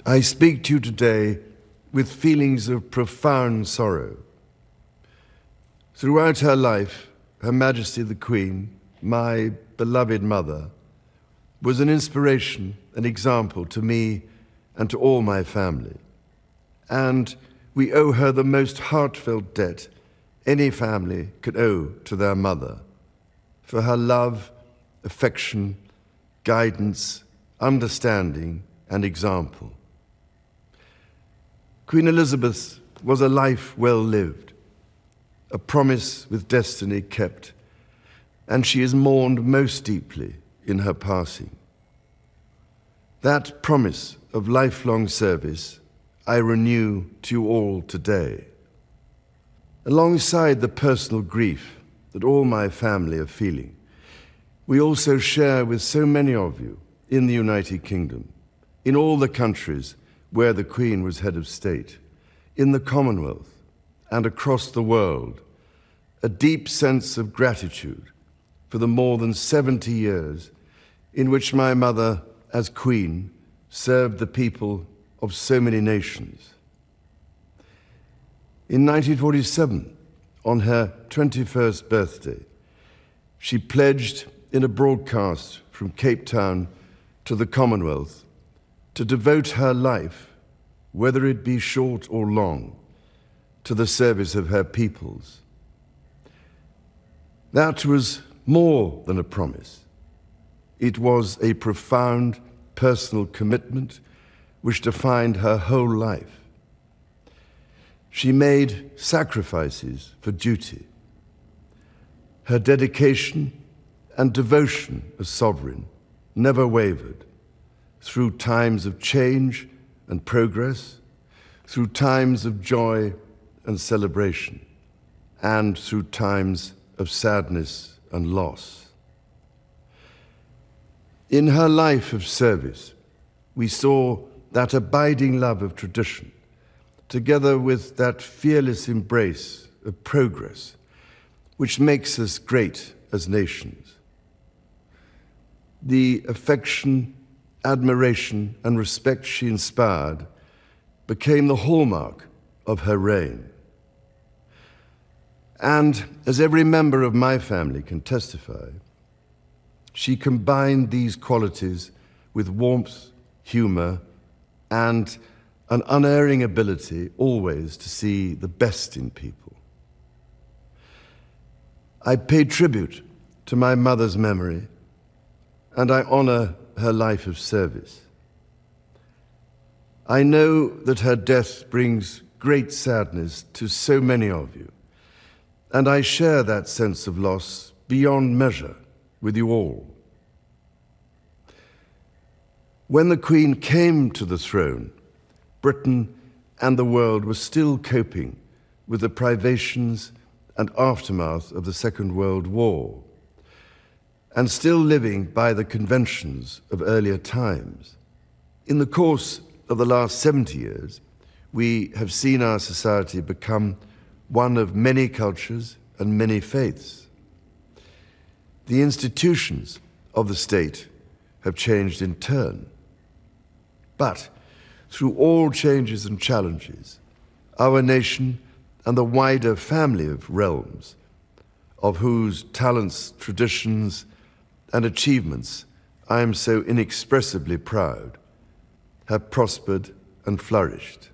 I speak to you today with feelings of profound sorrow. Throughout her life, Her Majesty the Queen, my beloved mother, was an inspiration, an example to me and to all my family. And we owe her the most heartfelt debt any family could owe to their mother, for her love, affection, guidance, understanding, and example. Queen Elizabeth was a life well lived, a promise with destiny kept, and she is mourned most deeply in her passing. That promise of lifelong service I renew to you all today. Alongside the personal grief that all my family are feeling, we also share with so many of you in the United Kingdom, in all the countries where the Queen was head of state, in the Commonwealth and across the world, a deep sense of gratitude for the more than 70 years in which my mother, as Queen, served the people of so many nations. In 1947, on her 21st birthday, she pledged in a broadcast from Cape Town to the Commonwealth to devote her life, whether it be short or long, to the service of her peoples. That was more than a promise. It was a profound personal commitment which defined her whole life. She made sacrifices for duty. Her dedication and devotion as sovereign never wavered, through times of change and progress, through times of joy and celebration, and through times of sadness and loss. In her life of service, we saw that abiding love of tradition, together with that fearless embrace of progress, which makes us great as nations. The affection, admiration, and respect she inspired became the hallmark of her reign. And as every member of my family can testify, she combined these qualities with warmth, humor, and an unerring ability always to see the best in people. I pay tribute to my mother's memory, and I honor her life of service. I know that her death brings great sadness to so many of you, and I share that sense of loss beyond measure with you all. When the Queen came to the throne, Britain and the world were still coping with the privations and aftermath of the Second World War, and still living by the conventions of earlier times. In the course of the last 70 years, we have seen our society become one of many cultures and many faiths. The institutions of the state have changed in turn. But through all changes and challenges, our nation and the wider family of realms, of whose talents, traditions, and achievements I am so inexpressibly proud, have prospered and flourished.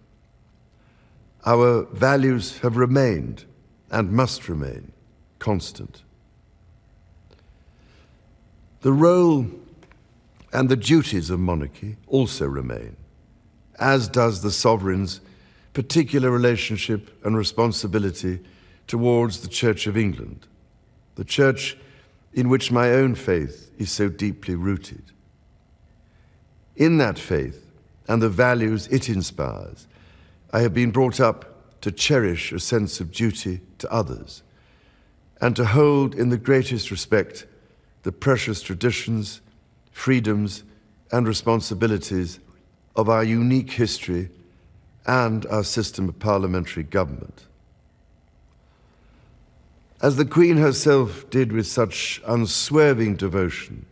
Our values have remained and must remain constant. The role and the duties of monarchy also remain, as does the sovereign's particular relationship and responsibility towards the Church of England, the church in which my own faith is so deeply rooted. In that faith and the values it inspires, I have been brought up to cherish a sense of duty to others and to hold in the greatest respect the precious traditions, freedoms, and responsibilities of our unique history and our system of parliamentary government. As the Queen herself did with such unswerving devotion,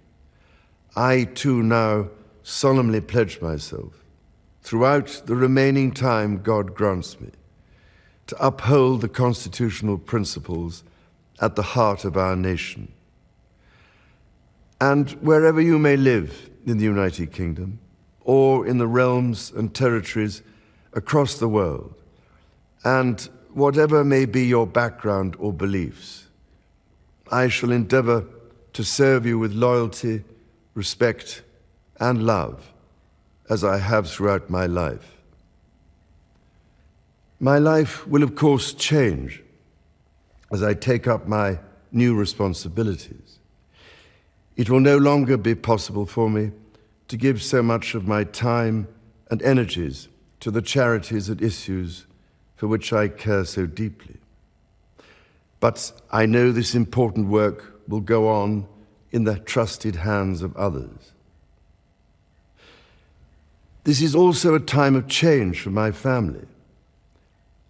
I too now solemnly pledge myself throughout the remaining time God grants me, to uphold the constitutional principles at the heart of our nation. And wherever you may live in the United Kingdom, or in the realms and territories across the world, and whatever may be your background or beliefs, I shall endeavor to serve you with loyalty, respect, and love, as I have throughout my life. My life will, of course, change as I take up my new responsibilities. It will no longer be possible for me to give so much of my time and energies to the charities and issues for which I care so deeply. But I know this important work will go on in the trusted hands of others. This is also a time of change for my family.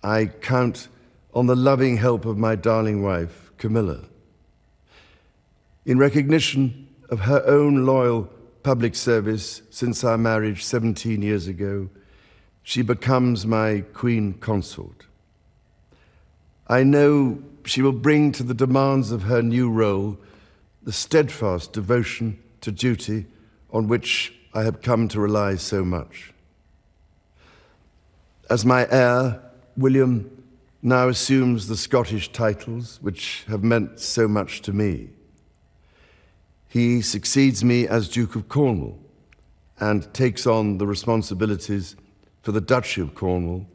I count on the loving help of my darling wife, Camilla. In recognition of her own loyal public service since our marriage 17 years ago, she becomes my Queen Consort. I know she will bring to the demands of her new role the steadfast devotion to duty on which I have come to rely so much. As my heir, William now assumes the Scottish titles which have meant so much to me. He succeeds me as Duke of Cornwall and takes on the responsibilities for the Duchy of Cornwall,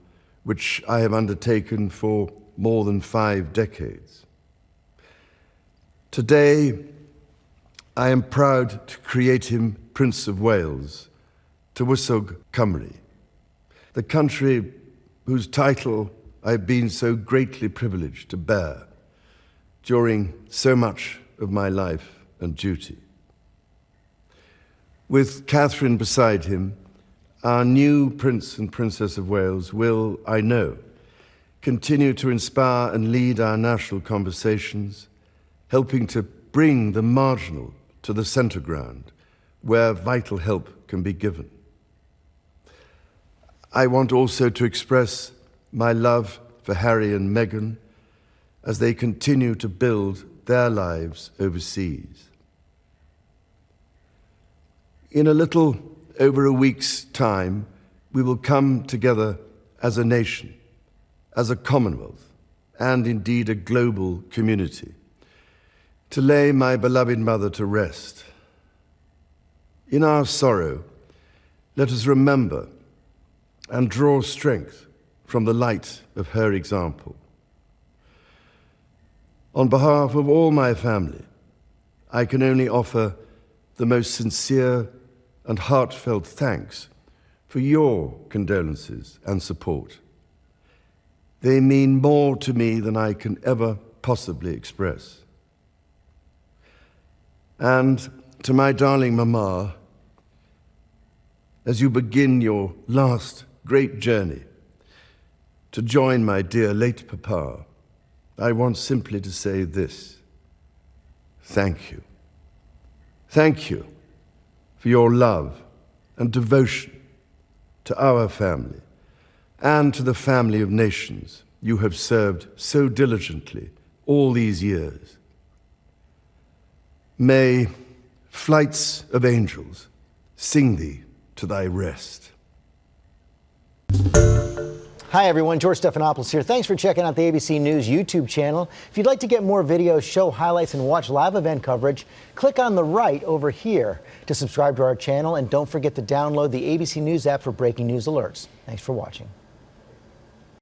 which I have undertaken for more than 5 decades. Today, I am proud to create him Prince of Wales, Tywysog Cymru, the country whose title I have been so greatly privileged to bear during so much of my life and duty. With Catherine beside him, our new Prince and Princess of Wales will, I know, continue to inspire and lead our national conversations, helping to bring the marginal to the centre ground, where vital help can be given. I want also to express my love for Harry and Meghan as they continue to build their lives overseas. In a little over a week's time, we will come together as a nation, as a Commonwealth, and indeed a global community, to lay my beloved mother to rest. In our sorrow, let us remember and draw strength from the light of her example. On behalf of all my family, I can only offer the most sincere and heartfelt thanks for your condolences and support. They mean more to me than I can ever possibly express. And to my darling Mama, as you begin your last great journey to join my dear late Papa, I want simply to say this: thank you. Thank you for your love and devotion to our family and to the family of nations you have served so diligently all these years. May flights of angels sing thee to thy rest. Hi everyone, George Stephanopoulos here. Thanks for checking out the ABC News YouTube channel. If you'd like to get more videos, show highlights, and watch live event coverage, click on the right over here to subscribe to our channel, and don't forget to download the ABC News app for breaking news alerts. Thanks for watching.